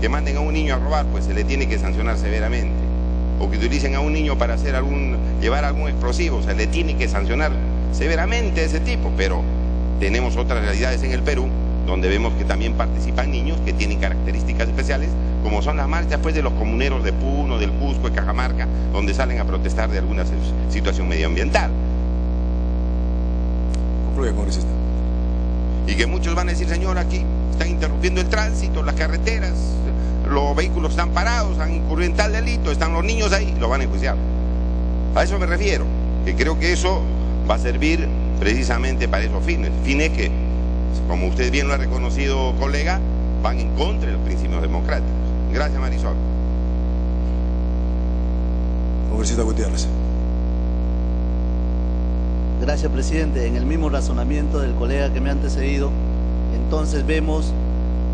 que manden a un niño a robar, pues se le tiene que sancionar severamente. O que utilicen a un niño para hacer llevar algún explosivo, se le tiene que sancionar severamente a ese tipo. Pero tenemos otras realidades en el Perú, donde vemos que también participan niños que tienen características especiales, como son las marchas pues, de los comuneros de Puno, del Cusco, de Cajamarca, donde salen a protestar de alguna situación medioambiental. Concluye, congresista. Y que muchos van a decir, señor, aquí están interrumpiendo el tránsito, las carreteras, los vehículos están parados, han incurrido en tal delito, están los niños ahí, los van a enjuiciar. A eso me refiero, que creo que eso va a servir precisamente para esos fines que, como usted bien lo ha reconocido, colega, van en contra de los principios democráticos. Gracias, Marisol. Congresista Gutiérrez. Gracias, presidente. En el mismo razonamiento del colega que me ha antecedido, entonces vemos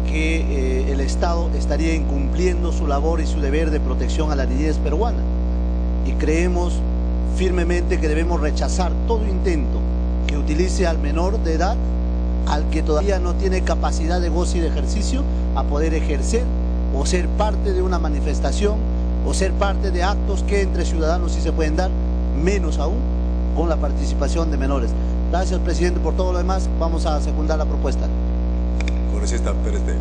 que el Estado estaría incumpliendo su labor y su deber de protección a la niñez peruana. Y creemos firmemente que debemos rechazar todo intento que utilice al menor de edad, al que todavía no tiene capacidad de goce y de ejercicio, a poder ejercer o ser parte de una manifestación o ser parte de actos que entre ciudadanos sí se pueden dar, menos aún con la participación de menores. Gracias, presidente, por todo lo demás. Vamos a secundar la propuesta. Congresista Pérez de.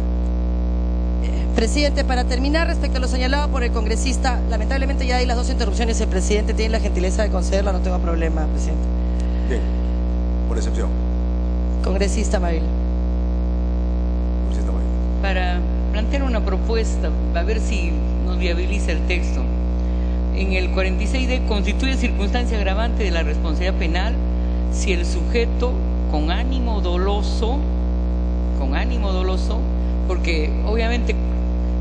Presidente, para terminar, respecto a lo señalado por el congresista, lamentablemente ya hay las dos interrupciones, el presidente tiene la gentileza de concederla, no tengo problema, presidente. Bien, por excepción. Congresista Mavil. Congresista Mavil. Para plantear una propuesta, a ver si nos viabiliza el texto. En el 46D constituye circunstancia agravante de la responsabilidad penal si el sujeto con ánimo doloso, porque obviamente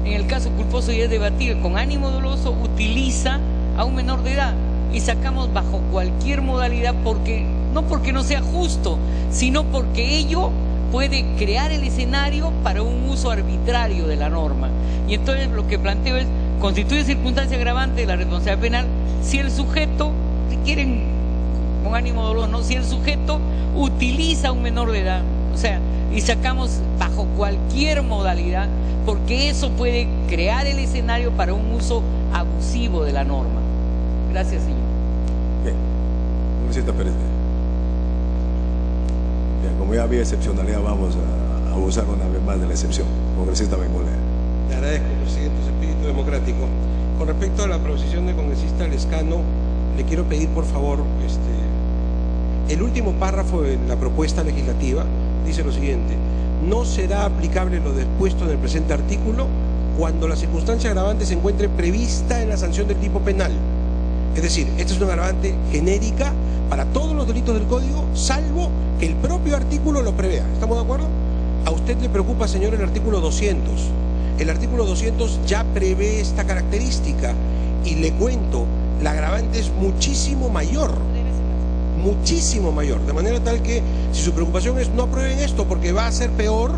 en el caso culposo ya es debatible, con ánimo doloso utiliza a un menor de edad y sacamos bajo cualquier modalidad, no porque no sea justo, sino porque ello puede crear el escenario para un uso arbitrario de la norma. Y entonces lo que planteo es, constituye circunstancia agravante de la responsabilidad penal si el sujeto, si quieren con ánimo doloso, ¿no? Si el sujeto utiliza a un menor de edad, o sea, y sacamos bajo cualquier modalidad, porque eso puede crear el escenario para un uso abusivo de la norma. Gracias, señor. Bien, congresista Pérez. Bien, como ya había excepcionalidad, vamos a abusar una vez más de la excepción. Congresista Bengollea. Le agradezco, presidente, su espíritu democrático. Con respecto a la proposición del congresista Lescano, le quiero pedir, por favor, el último párrafo de la propuesta legislativa dice lo siguiente: no será aplicable lo dispuesto en el presente artículo cuando la circunstancia agravante se encuentre prevista en la sanción del tipo penal. Es decir, esta es una agravante genérica para todos los delitos del Código, salvo que el propio artículo lo prevea. ¿Estamos de acuerdo? A usted le preocupa, señor, el artículo 200. El artículo 200 ya prevé esta característica y le cuento, la agravante es muchísimo mayor, de manera tal que si su preocupación es no aprueben esto porque va a ser peor,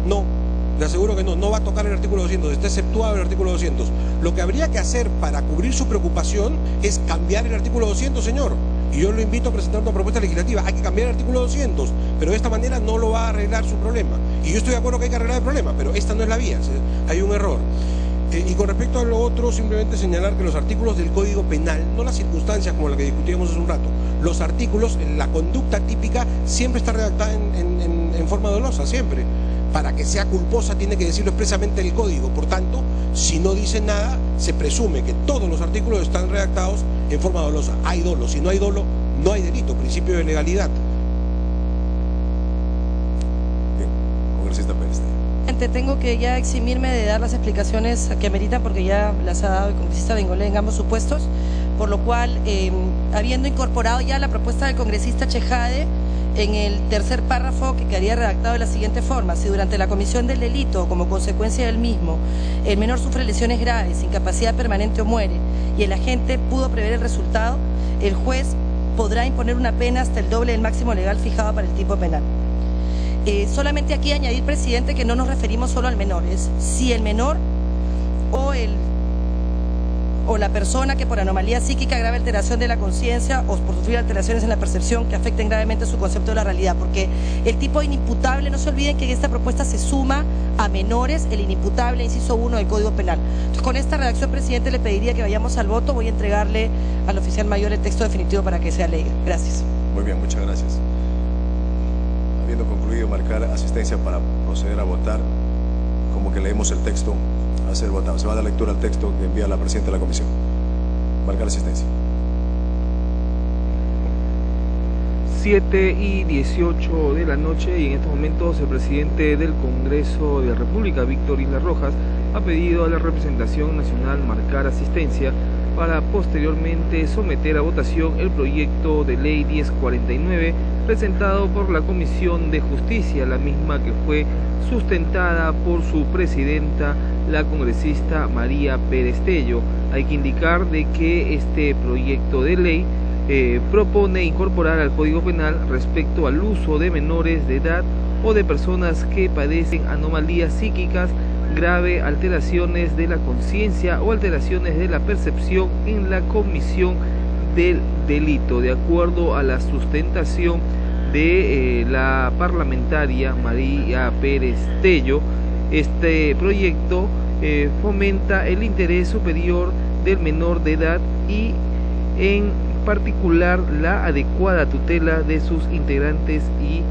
no, le aseguro que no va a tocar el artículo 200, está exceptuado el artículo 200. Lo que habría que hacer para cubrir su preocupación es cambiar el artículo 200, señor, y yo lo invito a presentar una propuesta legislativa. Hay que cambiar el artículo 200, pero de esta manera no lo va a arreglar su problema, y yo estoy de acuerdo que hay que arreglar el problema, pero esta no es la vía, hay un error. Y con respecto a lo otro, simplemente señalar que los artículos del Código Penal, no las circunstancias como la que discutíamos hace un rato, los artículos, la conducta típica siempre está redactada en forma dolosa, siempre. Para que sea culposa tiene que decirlo expresamente el Código. Por tanto, si no dice nada, se presume que todos los artículos están redactados en forma dolosa. Hay dolo, si no hay dolo, no hay delito, principio de legalidad. Bien, congresista Pérez. Tengo que ya eximirme de dar las explicaciones que ameritan porque ya las ha dado el congresista Bengollea en ambos supuestos, por lo cual, habiendo incorporado ya la propuesta del congresista Chejade, en el tercer párrafo que quedaría redactado de la siguiente forma: si durante la comisión del delito o como consecuencia del mismo el menor sufre lesiones graves, incapacidad permanente o muere y el agente pudo prever el resultado, el juez podrá imponer una pena hasta el doble del máximo legal fijado para el tipo penal. Solamente aquí añadir, presidente, que no nos referimos solo al menor, es si el menor o o la persona que por anomalía psíquica, grave alteración de la conciencia o por sufrir alteraciones en la percepción que afecten gravemente su concepto de la realidad, porque el tipo de inimputable, no se olviden que en esta propuesta se suma a menores el inimputable, inciso 1 del Código Penal. Entonces, con esta redacción, presidente, le pediría que vayamos al voto. Voy a entregarle al oficial mayor el texto definitivo para que sea ley. Gracias. Muy bien, muchas gracias. Habiendo concluido marcar asistencia para proceder a votar, como que leemos el texto a ser votado. Se va a dar lectura al texto que envía la presidenta de la comisión. Marcar asistencia. 7:18 de la noche, y en estos momentos el presidente del Congreso de la República, Víctor Isla Rojas, ha pedido a la representación nacional marcar asistencia para posteriormente someter a votación el proyecto de ley 1049 presentado por la Comisión de Justicia, la misma que fue sustentada por su presidenta, la congresista María Pérez Tello. Hay que indicar de que este proyecto de ley propone incorporar al Código Penal respecto al uso de menores de edad o de personas que padecen anomalías psíquicas, grave alteraciones de la conciencia o alteraciones de la percepción en la comisión del delito. De acuerdo a la sustentación de la parlamentaria María Pérez Tello, este proyecto fomenta el interés superior del menor de edad y en particular la adecuada tutela de sus integrantes y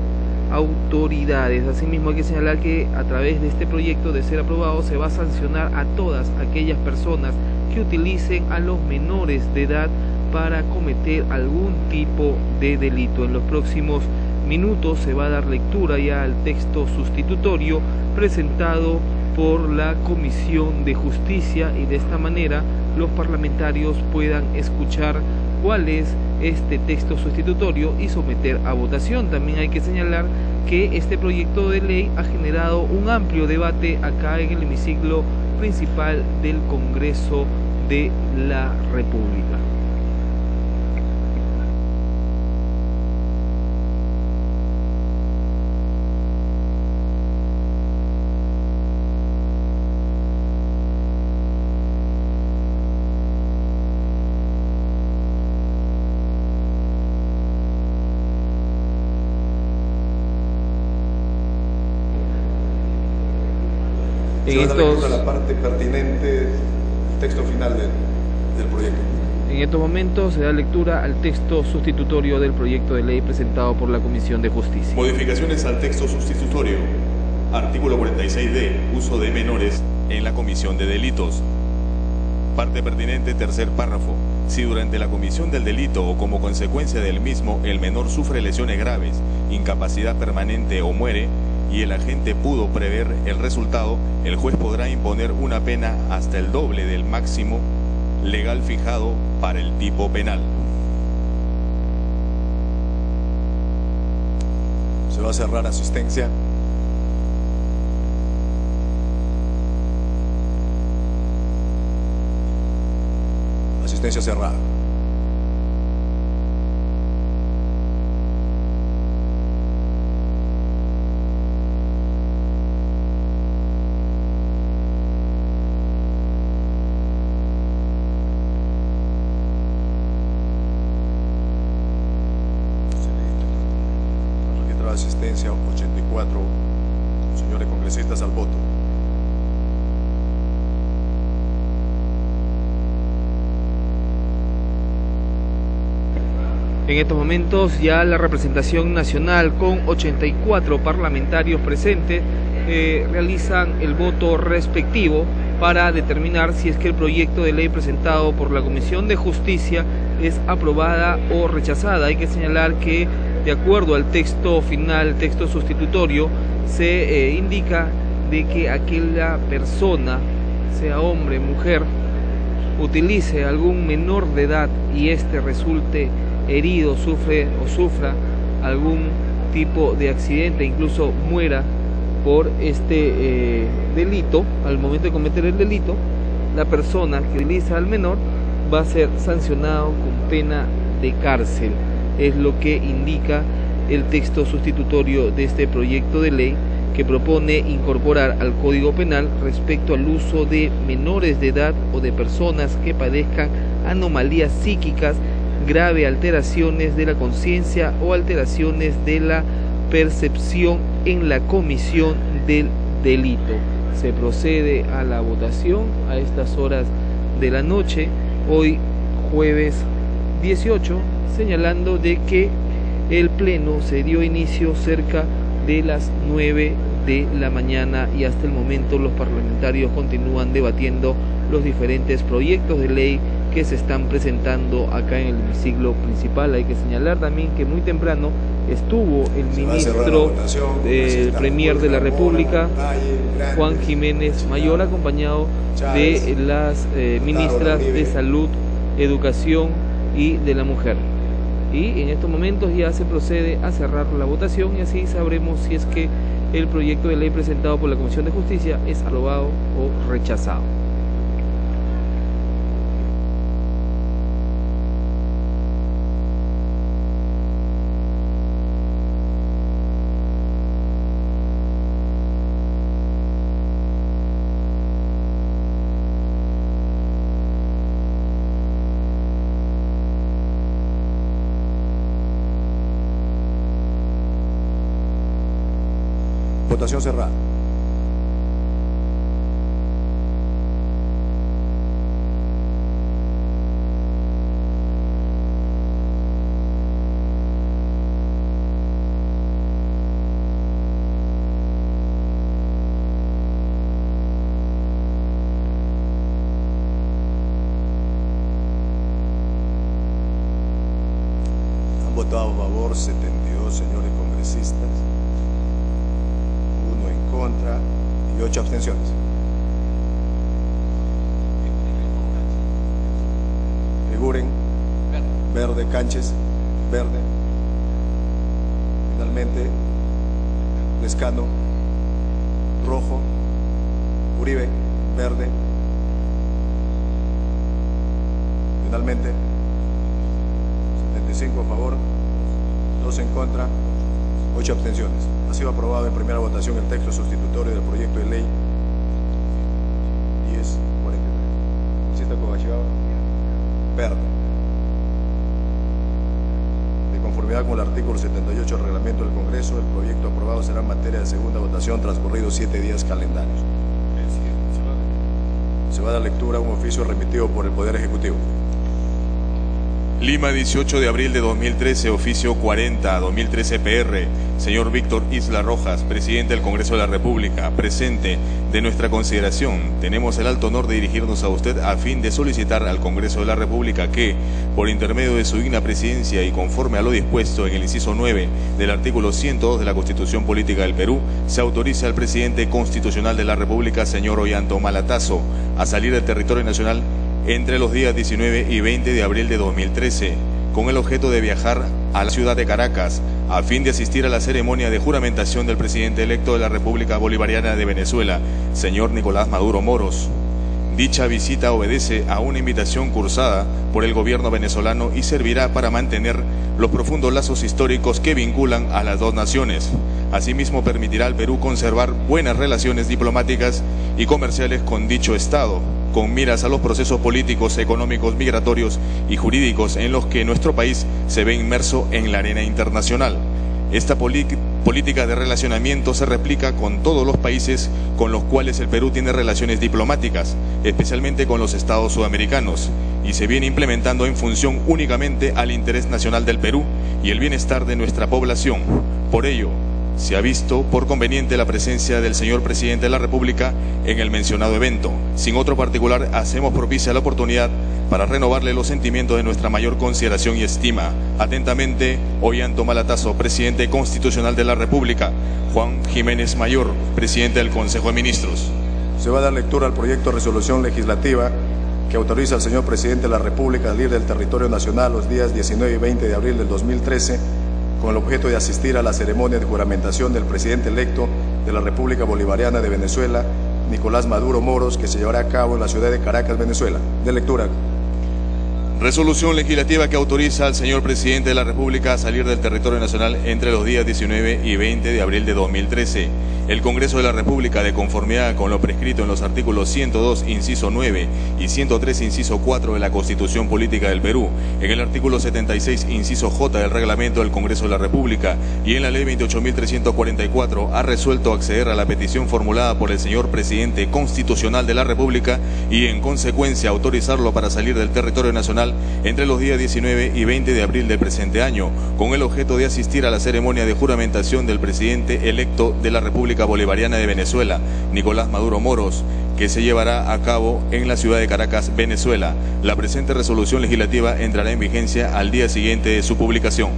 autoridades. Asimismo, hay que señalar que a través de este proyecto, de ser aprobado, se va a sancionar a todas aquellas personas que utilicen a los menores de edad para cometer algún tipo de delito. En los próximos minutos se va a dar lectura ya al texto sustitutorio presentado por la Comisión de Justicia, y de esta manera los parlamentarios puedan escuchar cuál es este texto sustitutorio y someter a votación. También hay que señalar que este proyecto de ley ha generado un amplio debate acá en el hemiciclo principal del Congreso de la República. Se va a dar lectura a la parte pertinente del texto final del proyecto. En estos momentos se da lectura al texto sustitutorio del proyecto de ley presentado por la Comisión de Justicia. Modificaciones al texto sustitutorio. Artículo 46D. Uso de menores en la comisión de delitos. Parte pertinente, tercer párrafo. Si durante la comisión del delito o como consecuencia del mismo el menor sufre lesiones graves, incapacidad permanente o muere, y el agente pudo prever el resultado, el juez podrá imponer una pena hasta el doble del máximo legal fijado para el tipo penal. Se va a cerrar asistencia. Asistencia cerrada. Asistencia 84, señores congresistas, al voto. En estos momentos ya la representación nacional, con 84 parlamentarios presentes, realizan el voto respectivo para determinar si es que el proyecto de ley presentado por la Comisión de Justicia es aprobada o rechazada. Hay que señalar que de acuerdo al texto final, texto sustitutorio, se indica de que aquella persona, sea hombre, mujer, utilice algún menor de edad y éste resulte herido, sufra algún tipo de accidente, incluso muera por este delito, al momento de cometer el delito, la persona que utiliza al menor va a ser sancionado con pena de cárcel. Es lo que indica el texto sustitutorio de este proyecto de ley, que propone incorporar al Código Penal respecto al uso de menores de edad o de personas que padezcan anomalías psíquicas, grave alteraciones de la conciencia o alteraciones de la percepción en la comisión del delito. Se procede a la votación a estas horas de la noche, hoy jueves 18, señalando de que el pleno se dio inicio cerca de las 9 de la mañana y hasta el momento los parlamentarios continúan debatiendo los diferentes proyectos de ley que se están presentando acá en el hemiciclo principal. Hay que señalar también que muy temprano estuvo el ministro del Premier de la República, Juan Jiménez Mayor, acompañado de las ministras de Salud, Educación y de la Mujer. Y en estos momentos ya se procede a cerrar la votación y así sabremos si es que el proyecto de ley presentado por la Comisión de Justicia es aprobado o rechazado. Votación cerrada. Han votado a favor 72 señores congresistas, contra y 8 abstenciones. Figuren, verde, Canches, verde. Finalmente, Lescano, rojo, Uribe, verde. Finalmente, 75 a favor, 2 en contra, 8 abstenciones. Ha sido aprobado en primera votación el texto sustitutorio del proyecto de ley 1043. ¿Cita Cogachigao? Verde. De conformidad con el artículo 78 del reglamento del Congreso, el proyecto aprobado será materia de segunda votación transcurridos 7 días calendarios. Se va a dar lectura a un oficio remitido por el Poder Ejecutivo. Lima, 18 de abril de 2013, oficio 40-2013 PR. Señor Víctor Isla Rojas, presidente del Congreso de la República, presente. De nuestra consideración, tenemos el alto honor de dirigirnos a usted a fin de solicitar al Congreso de la República que, por intermedio de su digna presidencia y conforme a lo dispuesto en el inciso 9 del artículo 102 de la Constitución Política del Perú, se autorice al presidente constitucional de la República, señor Ollanta Tazo, a salir del territorio nacional entre los días 19 y 20 de abril de 2013, con el objeto de viajar a la ciudad de Caracas, a fin de asistir a la ceremonia de juramentación del presidente electo de la República Bolivariana de Venezuela, señor Nicolás Maduro Moros. Dicha visita obedece a una invitación cursada por el gobierno venezolano y servirá para mantener los profundos lazos históricos que vinculan a las dos naciones. Asimismo, permitirá al Perú conservar buenas relaciones diplomáticas y comerciales con dicho Estado, con miras a los procesos políticos, económicos, migratorios y jurídicos en los que nuestro país se ve inmerso en la arena internacional. Esta política de relacionamiento se replica con todos los países con los cuales el Perú tiene relaciones diplomáticas, especialmente con los estados sudamericanos, y se viene implementando en función únicamente al interés nacional del Perú y el bienestar de nuestra población. Por ello, se ha visto por conveniente la presencia del señor presidente de la República en el mencionado evento. Sin otro particular, hacemos propicia la oportunidad para renovarle los sentimientos de nuestra mayor consideración y estima. Atentamente, Ollanta Tazo, presidente constitucional de la República. Juan Jiménez Mayor, presidente del Consejo de Ministros. Se va a dar lectura al proyecto de resolución legislativa que autoriza al señor presidente de la República a salir del territorio nacional los días 19 y 20 de abril del 2013 con el objeto de asistir a la ceremonia de juramentación del presidente electo de la República Bolivariana de Venezuela, Nicolás Maduro Moros, que se llevará a cabo en la ciudad de Caracas, Venezuela. De lectura. Resolución legislativa que autoriza al señor presidente de la República a salir del territorio nacional entre los días 19 y 20 de abril de 2013. El Congreso de la República, de conformidad con lo prescrito en los artículos 102, inciso 9 y 103, inciso 4 de la Constitución Política del Perú, en el artículo 76, inciso J del Reglamento del Congreso de la República y en la Ley 28.344, ha resuelto acceder a la petición formulada por el señor Presidente Constitucional de la República y, en consecuencia, autorizarlo para salir del territorio nacional entre los días 19 y 20 de abril del presente año, con el objeto de asistir a la ceremonia de juramentación del presidente electo de la República Bolivariana de Venezuela, Nicolás Maduro Moros, que se llevará a cabo en la ciudad de Caracas, Venezuela. La presente resolución legislativa entrará en vigencia al día siguiente de su publicación.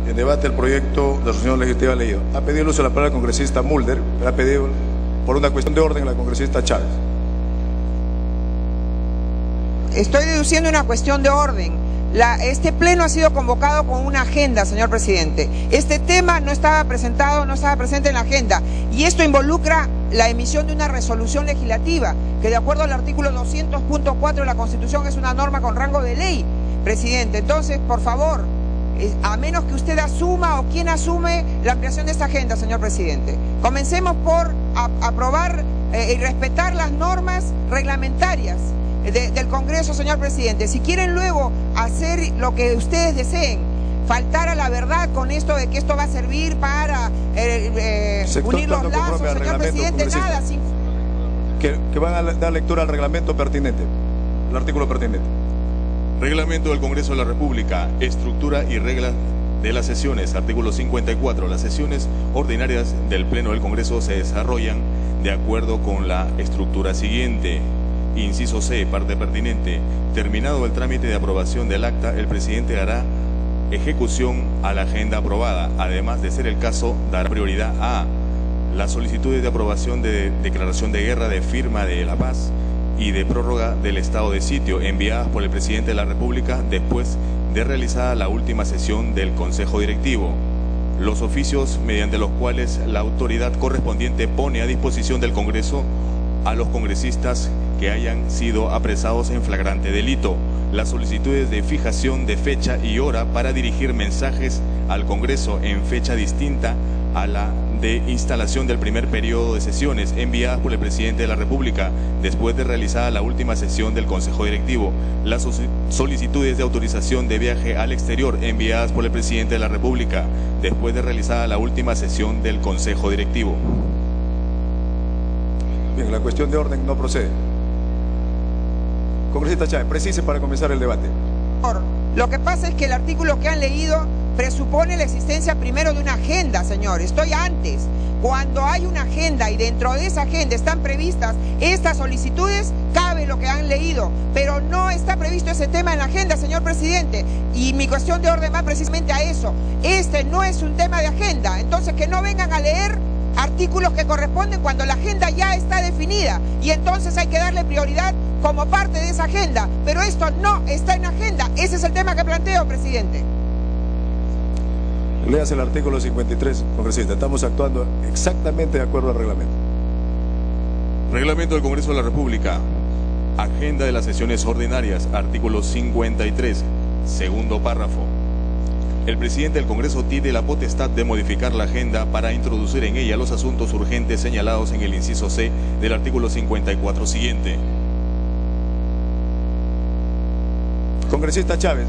En debate el proyecto de resolución legislativa leído. Ha pedido el uso de la palabra el congresista Mulder, pero ha pedido por una cuestión de orden la congresista Chávez. Estoy deduciendo una cuestión de orden. Este pleno ha sido convocado con una agenda, señor presidente. Este tema no estaba presentado, no estaba presente en la agenda. Y esto involucra la emisión de una resolución legislativa, que de acuerdo al artículo 200.4 de la Constitución es una norma con rango de ley, presidente. Entonces, por favor, a menos que usted asuma o quien asume la ampliación de esta agenda, señor presidente. Comencemos por aprobar y respetar las normas reglamentarias del Congreso, señor presidente. Si quieren luego hacer lo que ustedes deseen, faltar a la verdad con esto de que esto va a servir para unir los lazos, señor presidente, nada. Que van a dar lectura al reglamento pertinente, el artículo pertinente. Reglamento del Congreso de la República, estructura y reglas de las sesiones, artículo 54. Las sesiones ordinarias del Pleno del Congreso se desarrollan de acuerdo con la estructura siguiente. Inciso C, parte pertinente. Terminado el trámite de aprobación del acta, el presidente dará ejecución a la agenda aprobada. Además, de ser el caso, dará prioridad a las solicitudes de aprobación de declaración de guerra, de firma de la paz y de prórroga del estado de sitio, enviadas por el presidente de la República después de realizada la última sesión del Consejo Directivo. Los oficios mediante los cuales la autoridad correspondiente pone a disposición del Congreso a los congresistas que hayan sido apresados en flagrante delito. Las solicitudes de fijación de fecha y hora para dirigir mensajes al Congreso en fecha distinta a la de instalación del primer periodo de sesiones, enviadas por el presidente de la República después de realizada la última sesión del Consejo Directivo. Las solicitudes de autorización de viaje al exterior, enviadas por el presidente de la República después de realizada la última sesión del Consejo Directivo. Bien, la cuestión de orden no procede. Congresista Chávez, precise para comenzar el debate. Lo que pasa es que el artículo que han leído presupone la existencia primero de una agenda, señor. Estoy antes. Cuando hay una agenda y dentro de esa agenda están previstas estas solicitudes, cabe lo que han leído, pero no está previsto ese tema en la agenda, señor presidente. Y mi cuestión de orden va precisamente a eso. Este no es un tema de agenda, entonces que no vengan a leer artículos que corresponden cuando la agenda ya está definida y entonces hay que darle prioridad como parte de esa agenda, pero esto no está en la agenda. Ese es el tema que planteo, presidente. Léase el artículo 53, congresista. Estamos actuando exactamente de acuerdo al reglamento. Reglamento del Congreso de la República. Agenda de las sesiones ordinarias, artículo 53, segundo párrafo. El presidente del Congreso tiene la potestad de modificar la agenda para introducir en ella los asuntos urgentes señalados en el inciso C del artículo 54 siguiente. Congresista Chávez,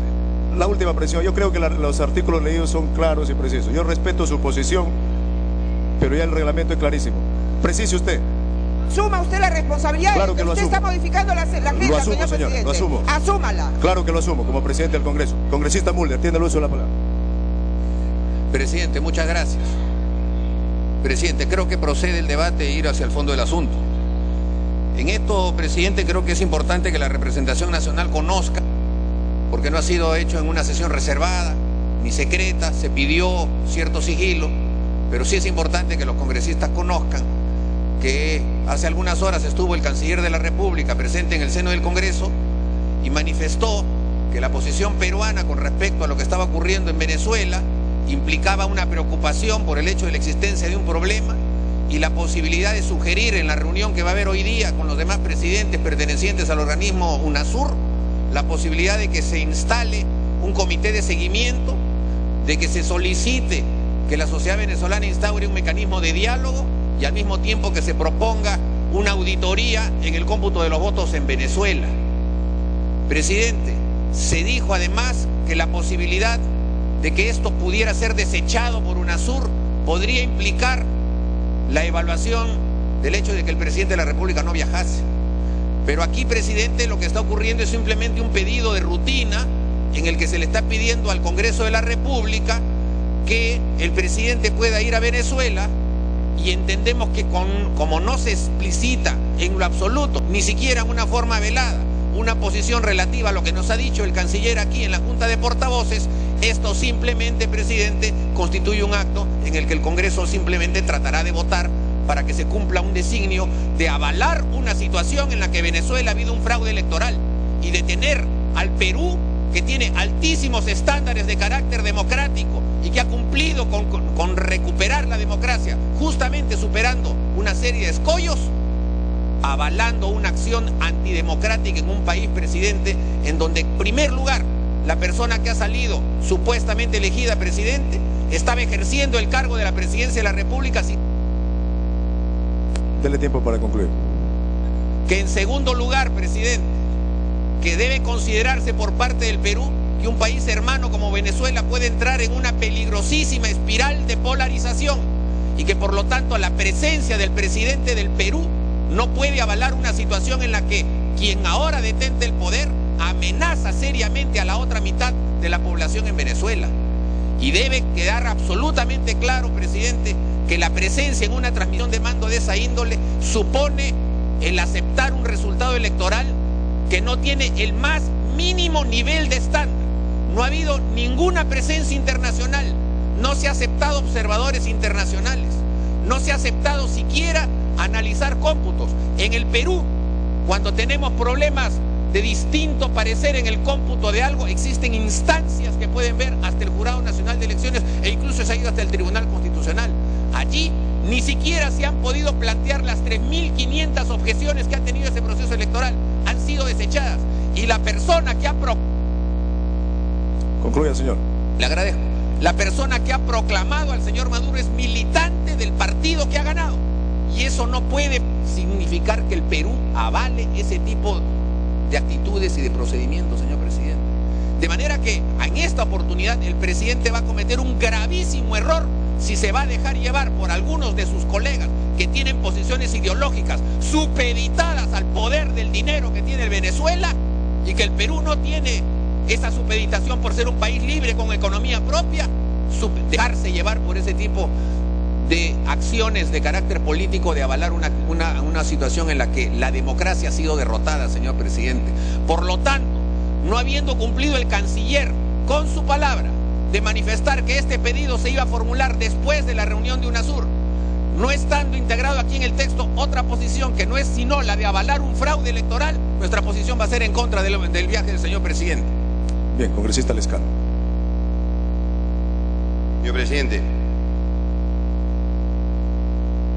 la última presión. Yo creo que los artículos leídos son claros y precisos. Yo respeto su posición, pero ya el reglamento es clarísimo. Precise usted. Suma usted la responsabilidad. Claro que usted está modificando la agenda, lo asumo, señor presidente. Lo asumo. Asúmala. Claro que lo asumo, como presidente del Congreso. Congresista Mulder, tiene el uso de la palabra. Presidente, muchas gracias. Presidente, creo que procede el debate e ir hacia el fondo del asunto. En esto, presidente, creo que es importante que la representación nacional conozca, porque no ha sido hecho en una sesión reservada ni secreta, se pidió cierto sigilo, pero sí es importante que los congresistas conozcan que hace algunas horas estuvo el canciller de la República presente en el seno del Congreso y manifestó que la posición peruana con respecto a lo que estaba ocurriendo en Venezuela implicaba una preocupación por el hecho de la existencia de un problema y la posibilidad de sugerir en la reunión que va a haber hoy día con los demás presidentes pertenecientes al organismo UNASUR la posibilidad de que se instale un comité de seguimiento, de que se solicite que la sociedad venezolana instaure un mecanismo de diálogo y al mismo tiempo que se proponga una auditoría en el cómputo de los votos en Venezuela. Presidente, se dijo además que la posibilidad de que esto pudiera ser desechado por UNASUR podría implicar la evaluación del hecho de que el presidente de la República no viajase. Pero aquí, presidente, lo que está ocurriendo es simplemente un pedido de rutina en el que se le está pidiendo al Congreso de la República que el presidente pueda ir a Venezuela, y entendemos que como no se explicita en lo absoluto, ni siquiera en una forma velada, una posición relativa a lo que nos ha dicho el canciller aquí en la Junta de Portavoces, esto simplemente, presidente, constituye un acto en el que el Congreso simplemente tratará de votar para que se cumpla un designio de avalar una situación en la que Venezuela ha habido un fraude electoral y de tener al Perú, que tiene altísimos estándares de carácter democrático y que ha cumplido con recuperar la democracia, justamente superando una serie de escollos, avalando una acción antidemocrática en un país, presidente, en donde en primer lugar la persona que ha salido supuestamente elegida presidente estaba ejerciendo el cargo de la presidencia de la República. Dele tiempo para concluir. Que en segundo lugar, presidente, que debe considerarse por parte del Perú que un país hermano como Venezuela puede entrar en una peligrosísima espiral de polarización y que por lo tanto la presencia del presidente del Perú no puede avalar una situación en la que quien ahora detente el poder amenaza seriamente a la otra mitad de la población en Venezuela. Y debe quedar absolutamente claro, presidente, que la presencia en una transmisión de mando de esa índole supone el aceptar un resultado electoral que no tiene el más mínimo nivel de estándar. No ha habido ninguna presencia internacional, no se ha aceptado observadores internacionales, no se ha aceptado siquiera analizar cómputos. En el Perú, cuando tenemos problemas de distinto parecer en el cómputo de algo, existen instancias que pueden ver hasta el Jurado Nacional de Elecciones e incluso se ha ido hasta el Tribunal Constitucional. Allí ni siquiera se han podido plantear las 3.500 objeciones que ha tenido ese proceso electoral, han sido desechadas. Y la persona que ha Concluya, señor. Le agradezco. La persona que ha proclamado al señor Maduro es militante del partido que ha ganado. Y eso no puede significar que el Perú avale ese tipo de actitudes y de procedimientos, señor presidente. De manera que en esta oportunidad el presidente va a cometer un gravísimo error si se va a dejar llevar por algunos de sus colegas que tienen posiciones ideológicas supeditadas al poder del dinero que tiene Venezuela y que el Perú no tiene esa supeditación por ser un país libre con economía propia, dejarse llevar por ese tipo de acciones de carácter político, de avalar una situación en la que la democracia ha sido derrotada, señor presidente. Por lo tanto, no habiendo cumplido el canciller con su palabra de manifestar que este pedido se iba a formular después de la reunión de UNASUR, no estando integrado aquí en el texto otra posición que no es sino la de avalar un fraude electoral, nuestra posición va a ser en contra del viaje del señor presidente. Bien, congresista Lescano. Señor presidente,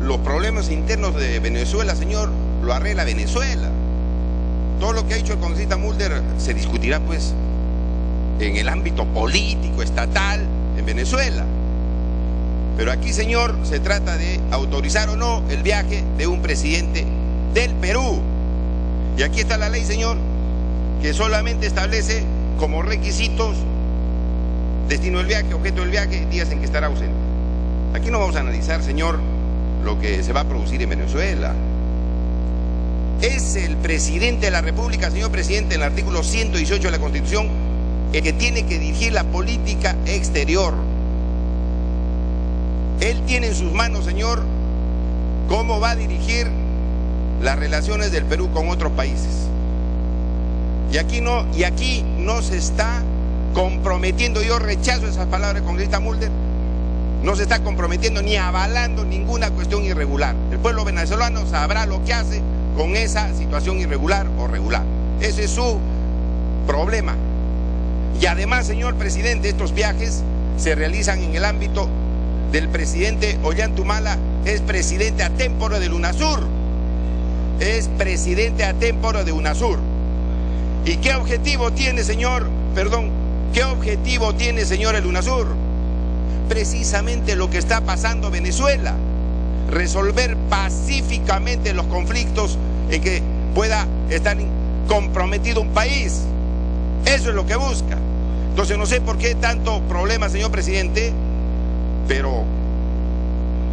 los problemas internos de Venezuela, señor, lo arregla Venezuela. Todo lo que ha dicho el congresista Mulder se discutirá, pues, en el ámbito político, estatal, en Venezuela. Pero aquí, señor, se trata de autorizar o no el viaje de un presidente del Perú. Y aquí está la ley, señor, que solamente establece como requisitos destino del viaje, objeto del viaje, días en que estará ausente. Aquí no vamos a analizar, señor, lo que se va a producir en Venezuela. Es el presidente de la República, señor presidente, en el artículo 118 de la Constitución, el que tiene que dirigir la política exterior. Él tiene en sus manos, señor, cómo va a dirigir las relaciones del Perú con otros países. Y aquí no se está comprometiendo, yo rechazo esas palabras del congresista Mulder, no se está comprometiendo ni avalando ninguna cuestión irregular. El pueblo venezolano sabrá lo que hace con esa situación irregular o regular. Ese es su problema. Y además, señor presidente, estos viajes se realizan en el ámbito del presidente Ollanta, es presidente a tempore del UNASUR. Es presidente a tempore de UNASUR. ¿Y qué objetivo tiene, señor? Perdón, ¿qué objetivo tiene, señor, el UNASUR? precisamente lo que está pasando en Venezuela. Resolver pacíficamente los conflictos en que pueda estar comprometido un país. Eso es lo que busca. Entonces no sé por qué tanto problema, señor presidente, pero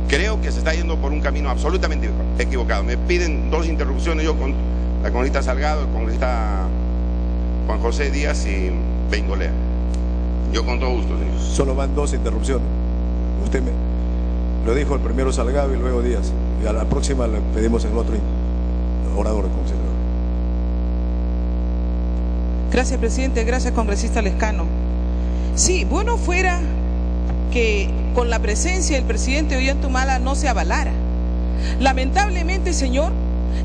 creo que se está yendo por un camino absolutamente equivocado. Me piden 2 interrupciones, yo con la congresista Salgado, el congresista Juan José Díaz y Bengolea. Yo con todo gusto, señor. Solo van 2 interrupciones. Usted me lo dijo el primero Salgado y luego Díaz. Y a la próxima le pedimos el otro orador, considerador. Gracias, presidente. Gracias, congresista Lescano. Sí, bueno fuera que con la presencia del presidente Ollanta no se avalara. Lamentablemente, señor,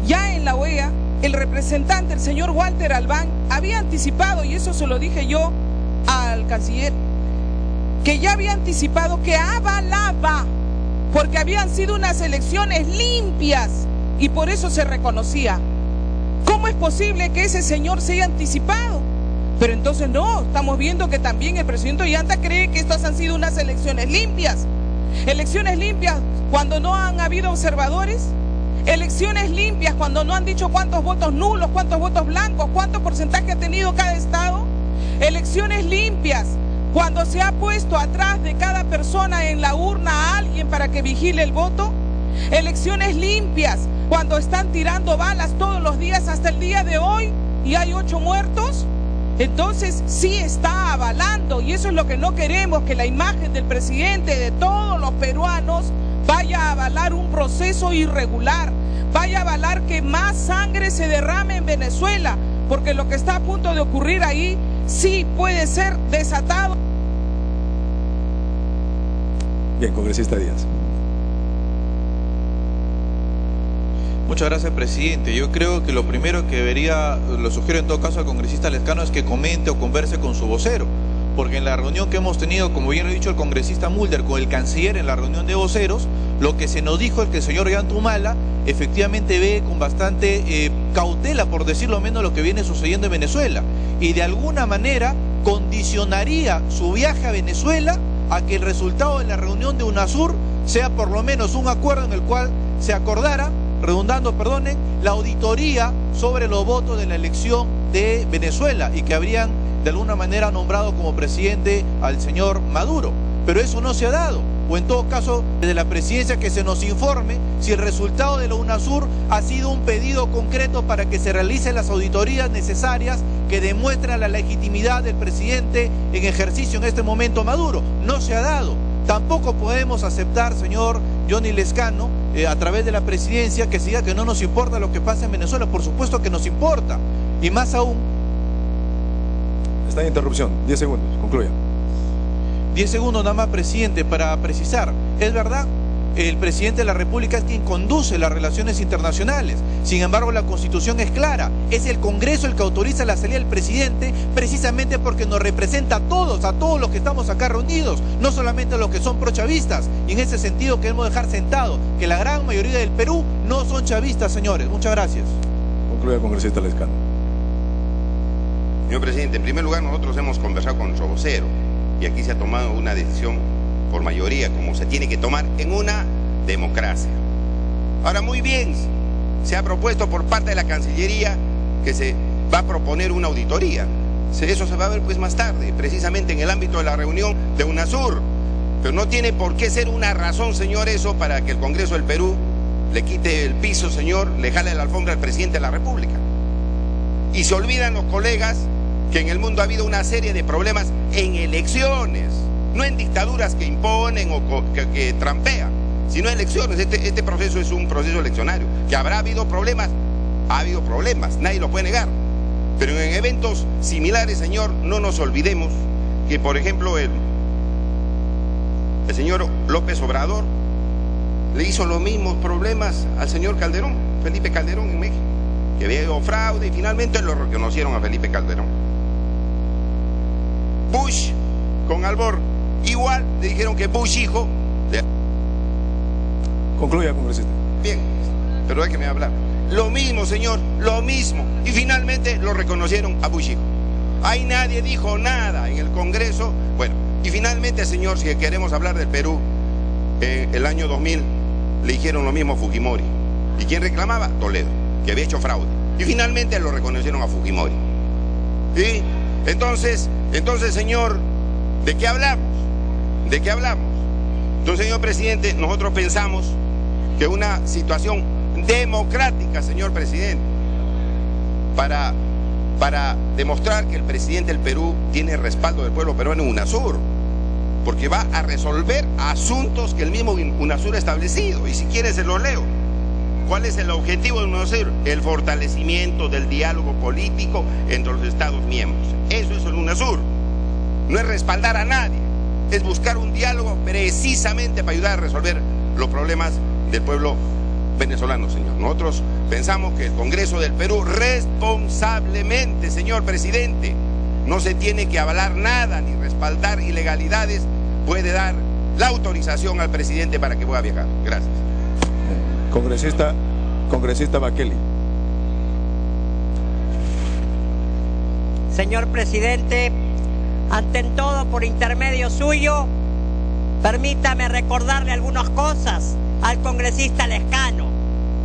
ya en la OEA, el representante, el señor Walter Albán, había anticipado, y eso se lo dije yo al canciller, que ya había anticipado que avalaba, porque habían sido unas elecciones limpias y por eso se reconocía. ¿Cómo es posible que ese señor se haya anticipado? Pero entonces no, estamos viendo que también el presidente Ollanta cree que estas han sido unas elecciones limpias. Elecciones limpias cuando no han habido observadores. Elecciones limpias cuando no han dicho cuántos votos nulos, cuántos votos blancos, cuánto porcentaje ha tenido cada estado. Elecciones limpias cuando se ha puesto atrás de cada persona en la urna a alguien para que vigile el voto. Elecciones limpias cuando están tirando balas todos los días hasta el día de hoy y hay 8 muertos. Entonces sí está avalando, y eso es lo que no queremos, que la imagen del presidente, de todos los peruanos, vaya a avalar un proceso irregular, vaya a avalar que más sangre se derrame en Venezuela, porque lo que está a punto de ocurrir ahí sí puede ser desatado. Bien, congresista Díaz. Muchas gracias, presidente. Yo creo que lo primero que debería, lo sugiero en todo caso al congresista Lescano, es que comente o converse con su vocero, porque en la reunión que hemos tenido, como bien lo ha dicho el congresista Mulder, con el canciller en la reunión de voceros, lo que se nos dijo es que el señor Ollanta efectivamente ve con bastante cautela, por decirlo menos, lo que viene sucediendo en Venezuela, y de alguna manera condicionaría su viaje a Venezuela a que el resultado de la reunión de UNASUR sea por lo menos un acuerdo en el cual se acordara, redundando, perdonen, la auditoría sobre los votos de la elección de Venezuela y que habrían de alguna manera nombrado como presidente al señor Maduro. Pero eso no se ha dado, o en todo caso desde la presidencia que se nos informe si el resultado de la UNASUR ha sido un pedido concreto para que se realicen las auditorías necesarias que demuestran la legitimidad del presidente en ejercicio en este momento Maduro. No se ha dado. Tampoco podemos aceptar, señor Johnny Lescano, a través de la presidencia, que se diga que no nos importa lo que pasa en Venezuela. Por supuesto que nos importa, y más aún. Está en interrupción, 10 segundos, concluya. 10 segundos nada más, presidente, para precisar. Es verdad, el presidente de la República es quien conduce las relaciones internacionales. Sin embargo, la Constitución es clara. Es el Congreso el que autoriza la salida del presidente, precisamente porque nos representa a todos los que estamos acá reunidos, no solamente a los que son prochavistas. Y en ese sentido queremos dejar sentado que la gran mayoría del Perú no son chavistas, señores. Muchas gracias. Concluya, congresista Lescano. Señor presidente, en primer lugar nosotros hemos conversado con nuestro vocero y aquí se ha tomado una decisión por mayoría, como se tiene que tomar en una democracia. Ahora, muy bien, se ha propuesto por parte de la Cancillería que se va a proponer una auditoría. Eso se va a ver pues más tarde, precisamente en el ámbito de la reunión de UNASUR. Pero no tiene por qué ser una razón, señor, eso para que el Congreso del Perú le quite el piso, señor, le jale la alfombra al presidente de la República. Y se olvidan los colegas que en el mundo ha habido una serie de problemas en elecciones, no en dictaduras que imponen o que trampean, sino en elecciones. Este proceso es un proceso eleccionario. ¿Que habrá habido problemas? Ha habido problemas, nadie lo puede negar. Pero en eventos similares, señor, no nos olvidemos que, por ejemplo, el señor López Obrador le hizo los mismos problemas al señor Calderón, Felipe Calderón en México, que había habido fraude y finalmente lo reconocieron a Felipe Calderón. Bush con Albor, igual le dijeron que Bush hijo de... Concluya, congresista. Bien, pero déjeme hablar. Lo mismo, señor, lo mismo. Y finalmente lo reconocieron a Bush hijo. Ahí nadie dijo nada en el Congreso. Bueno, Y finalmente, señor, si queremos hablar del Perú, el año 2000 le dijeron lo mismo a Fujimori. ¿Y quién reclamaba? Toledo, que había hecho fraude. Y finalmente lo reconocieron a Fujimori. ¿Sí? Entonces, señor, ¿de qué hablamos? ¿De qué hablamos? Entonces, señor presidente, nosotros pensamos que una situación democrática, señor presidente, para demostrar que el presidente del Perú tiene el respaldo del pueblo peruano en UNASUR, porque va a resolver asuntos que el mismo UNASUR ha establecido. Y si quieren se los leo. ¿Cuál es el objetivo de UNASUR? El fortalecimiento del diálogo político entre los Estados miembros. Eso es el UNASUR. No es respaldar a nadie, es buscar un diálogo precisamente para ayudar a resolver los problemas del pueblo venezolano, señor. Nosotros pensamos que el Congreso del Perú responsablemente, señor presidente, no se tiene que avalar nada ni respaldar ilegalidades, puede dar la autorización al presidente para que pueda viajar. Gracias. Congresista Bakeli. Señor presidente, ante todo, por intermedio suyo, permítame recordarle algunas cosas al congresista Lescano.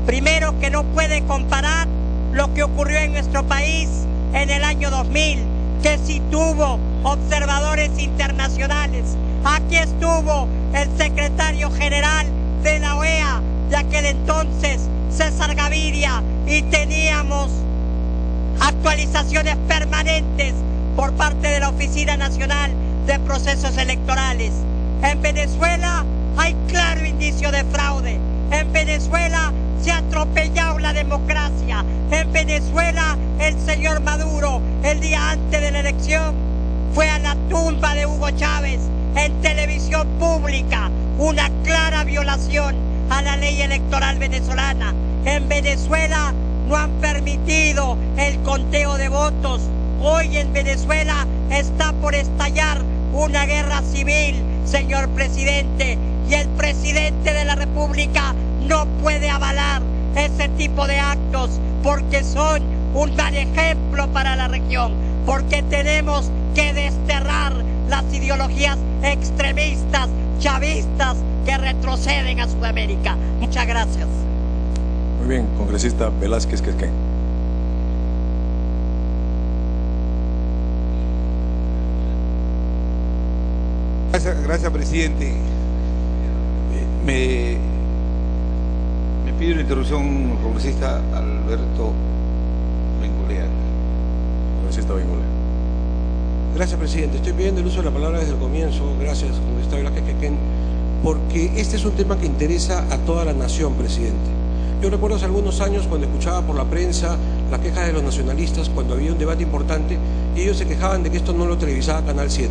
Primero, que no puede comparar lo que ocurrió en nuestro país en el año 2000, que sí tuvo observadores internacionales. Aquí estuvo el secretario general de la OEA de aquel entonces, César Gaviria, y teníamos actualizaciones permanentes por parte de la Oficina Nacional de Procesos Electorales. En Venezuela hay claro indicio de fraude. En Venezuela se ha atropellado la democracia. En Venezuela el señor Maduro, el día antes de la elección, fue a la tumba de Hugo Chávez en televisión pública, una clara violación a la ley electoral venezolana. En Venezuela no han permitido el conteo de votos. Hoy en Venezuela está por estallar una guerra civil, señor presidente, y el presidente de la República no puede avalar ese tipo de actos porque son un mal ejemplo para la región, porque tenemos que desterrar las ideologías extremistas, chavistas, que retroceden a Sudamérica. Muchas gracias. Muy bien, congresista Velázquez Quezquén. Gracias, presidente. Me pide una interrupción el congresista Alberto Bengolea. Congresista Bengolea. Gracias, presidente. Estoy pidiendo el uso de la palabra desde el comienzo. Gracias, congresista Velázquez Quezquén, porque este es un tema que interesa a toda la nación, presidente. Yo recuerdo hace algunos años cuando escuchaba por la prensa las quejas de los nacionalistas cuando había un debate importante y ellos se quejaban de que esto no lo televisaba Canal 7.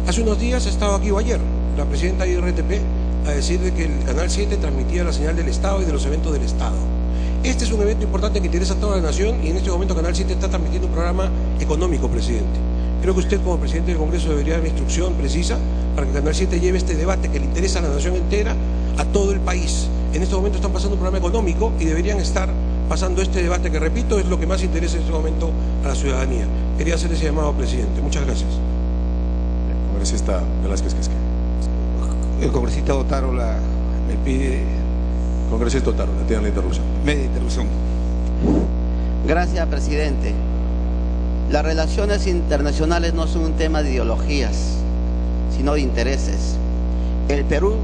Hace unos días ha estado aquí, o ayer, la presidenta de IRTP a decir de que el Canal 7 transmitía la señal del Estado y de los eventos del Estado. Este es un evento importante que interesa a toda la nación y en este momento Canal 7 está transmitiendo un programa económico, presidente. Creo que usted como presidente del Congreso debería dar una instrucción precisa para que Canal 7 lleve este debate que le interesa a la nación entera, a todo el país. En este momento están pasando un programa económico y deberían estar pasando este debate que, repito, es lo que más interesa en este momento a la ciudadanía. Quería hacer ese llamado, presidente. Muchas gracias. Congresista Velázquez Quezquén. El congresista Otárola me pide... Congresista Otárola, tiene la interrupción. Media interrupción. Gracias, presidente. Las relaciones internacionales no son un tema de ideologías, sino de intereses. El Perú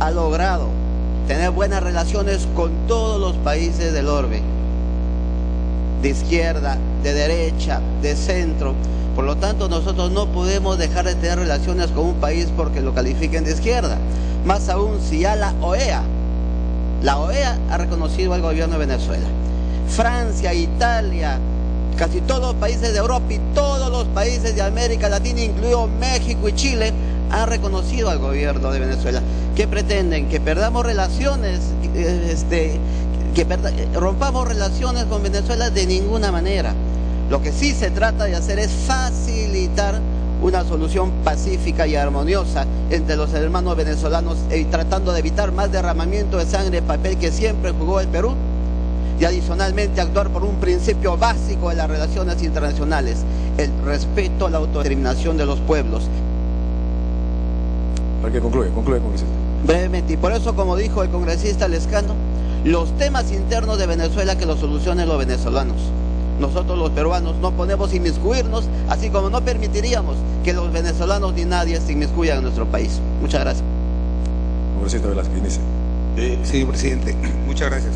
ha logrado tener buenas relaciones con todos los países del orbe, de izquierda, de derecha, de centro. Por lo tanto, nosotros no podemos dejar de tener relaciones con un país porque lo califiquen de izquierda. Más aún si ya la OEA ha reconocido al gobierno de Venezuela. Francia, Italia, casi todos los países de Europa y todos los países de América Latina, incluido México y Chile, han reconocido al gobierno de Venezuela. ¿Qué pretenden? ¿Que perdamos relaciones? ¿Rompamos relaciones con Venezuela? De ninguna manera. Lo que sí se trata de hacer es facilitar una solución pacífica y armoniosa entre los hermanos venezolanos, tratando de evitar más derramamiento de sangre, papel que siempre jugó el Perú, y adicionalmente actuar por un principio básico de las relaciones internacionales, el respeto a la autodeterminación de los pueblos. Para que concluya, congresista. Brevemente, y por eso, como dijo el congresista Lescano, los temas internos de Venezuela que los solucionen los venezolanos. Nosotros los peruanos no podemos inmiscuirnos, así como no permitiríamos que los venezolanos ni nadie se inmiscuyan en nuestro país. Muchas gracias. Congresista Velázquez, inicie. Señor presidente, muchas gracias.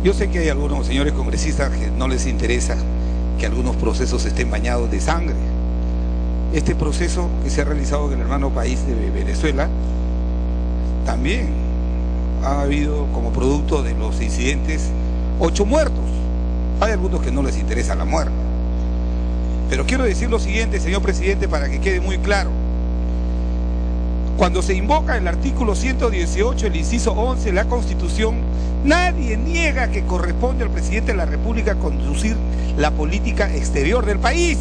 Yo sé que hay algunos señores congresistas que no les interesa que algunos procesos estén bañados de sangre. Este proceso que se ha realizado en el hermano país de Venezuela también ha habido como producto de los incidentes 8 muertos. Hay algunos que no les interesa la muerte. Pero quiero decir lo siguiente, señor presidente, para que quede muy claro. Cuando se invoca el artículo 118, el inciso 11 de la Constitución, nadie niega que corresponde al presidente de la República conducir la política exterior del país.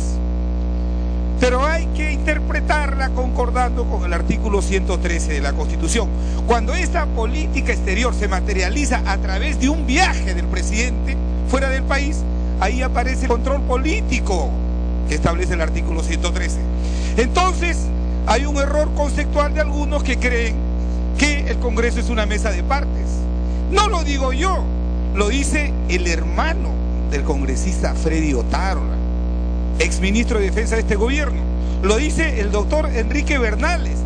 Pero hay que interpretarla concordando con el artículo 113 de la Constitución. Cuando esta política exterior se materializa a través de un viaje del presidente fuera del país, ahí aparece el control político que establece el artículo 113. Entonces, hay un error conceptual de algunos que creen que el Congreso es una mesa de partes. No lo digo yo, lo dice el hermano del congresista Freddy Otárola, exministro de Defensa de este gobierno. Lo dice el doctor Enrique Bernales,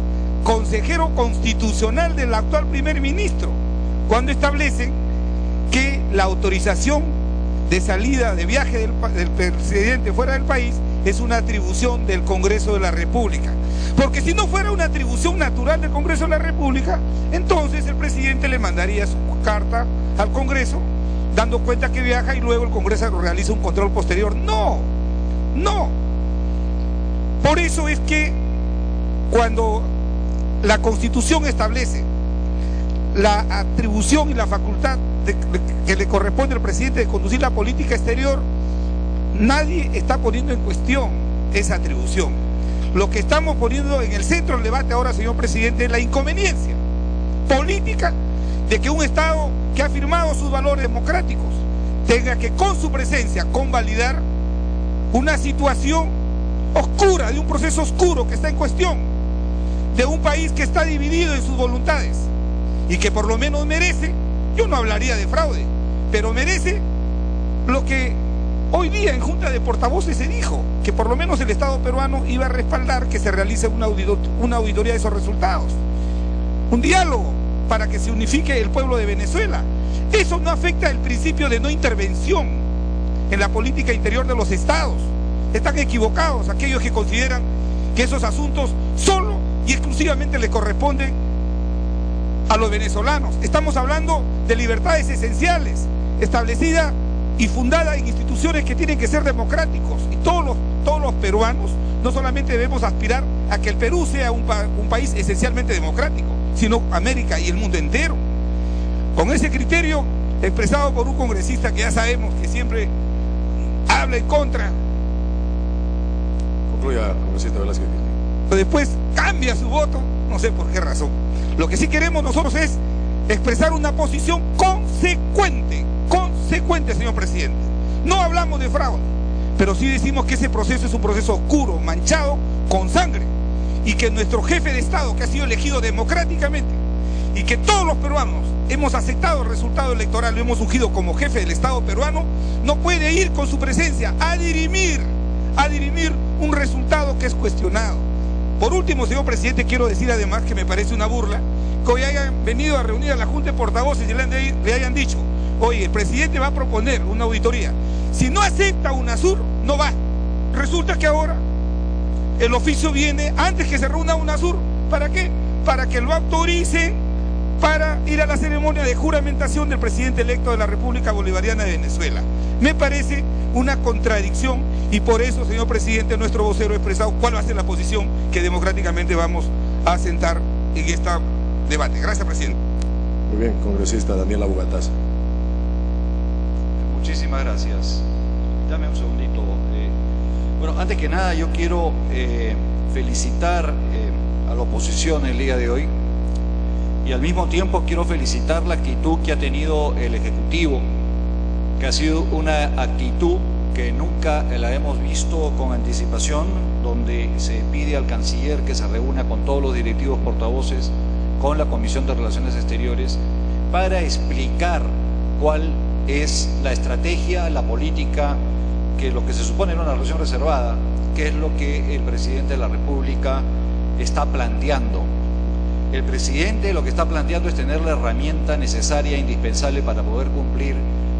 consejero constitucional del actual primer ministro, cuando establecen que la autorización de salida de viaje del presidente fuera del país es una atribución del Congreso de la República. Porque si no fuera una atribución natural del Congreso de la República, entonces el presidente le mandaría su carta al Congreso dando cuenta que viaja y luego el Congreso realiza un control posterior. No, no. Por eso es que cuando la Constitución establece la atribución y la facultad que le corresponde al presidente de conducir la política exterior, nadie está poniendo en cuestión esa atribución. Lo que estamos poniendo en el centro del debate ahora, señor presidente, es la inconveniencia política de que un Estado que ha firmado sus valores democráticos tenga que con su presencia convalidar una situación oscura, de un proceso oscuro que está en cuestión, de un país que está dividido en sus voluntades y que por lo menos merece, yo no hablaría de fraude, pero merece lo que hoy día en Junta de Portavoces se dijo, que por lo menos el Estado peruano iba a respaldar que se realice una auditoría de esos resultados, un diálogo para que se unifique el pueblo de Venezuela. Eso no afecta el principio de no intervención en la política interior de los estados. Están equivocados aquellos que consideran que esos asuntos solo y exclusivamente le corresponden a los venezolanos. Estamos hablando de libertades esenciales, establecidas y fundadas en instituciones que tienen que ser democráticos. Y todos los peruanos no solamente debemos aspirar a que el Perú sea un país esencialmente democrático, sino América y el mundo entero. Con ese criterio expresado por un congresista que ya sabemos que siempre habla en contra. Concluya, congresista Velázquez. Después cambia su voto, no sé por qué razón. Lo que sí queremos nosotros es expresar una posición consecuente, señor presidente. No hablamos de fraude, pero sí decimos que ese proceso es un proceso oscuro, manchado con sangre, y que nuestro jefe de Estado, que ha sido elegido democráticamente, y que todos los peruanos hemos aceptado el resultado electoral, lo hemos ungido como jefe del Estado peruano, no puede ir con su presencia a dirimir un resultado que es cuestionado. Por último, señor presidente, quiero decir además que me parece una burla que hoy hayan venido a reunir a la Junta de Portavoces y le hayan dicho: oye, el presidente va a proponer una auditoría, si no acepta UNASUR, no va. Resulta que ahora el oficio viene antes que se reúna UNASUR. ¿Para qué? Para que lo autoricen para ir a la ceremonia de juramentación del presidente electo de la República Bolivariana de Venezuela. Me parece una contradicción y por eso, señor presidente, nuestro vocero ha expresado cuál va a ser la posición que democráticamente vamos a sentar en este debate. Gracias, presidente. Muy bien, congresista Daniela Bugatasa. Muchísimas gracias. Dame un segundito. Bueno, antes que nada yo quiero felicitar a la oposición el día de hoy y al mismo tiempo quiero felicitar la actitud que ha tenido el Ejecutivo, que ha sido una actitud que nunca la hemos visto con anticipación, donde se pide al canciller que se reúna con todos los directivos portavoces, con la Comisión de Relaciones Exteriores, para explicar cuál es la estrategia, la política, que lo que se supone era una relación reservada, qué es lo que el presidente de la República está planteando. El presidente lo que está planteando es tener la herramienta necesaria e indispensable para poder cumplir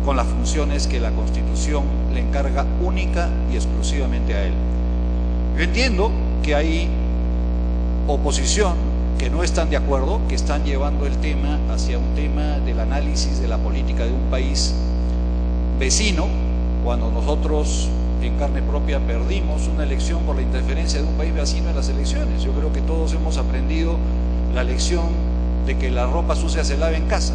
con las funciones que la Constitución le encarga única y exclusivamente a él. Yo entiendo que hay oposición que no están de acuerdo, que están llevando el tema hacia un tema del análisis de la política de un país vecino, cuando nosotros en carne propia perdimos una elección por la interferencia de un país vecino en las elecciones. Yo creo que todos hemos aprendido la lección de que la ropa sucia se lava en casa.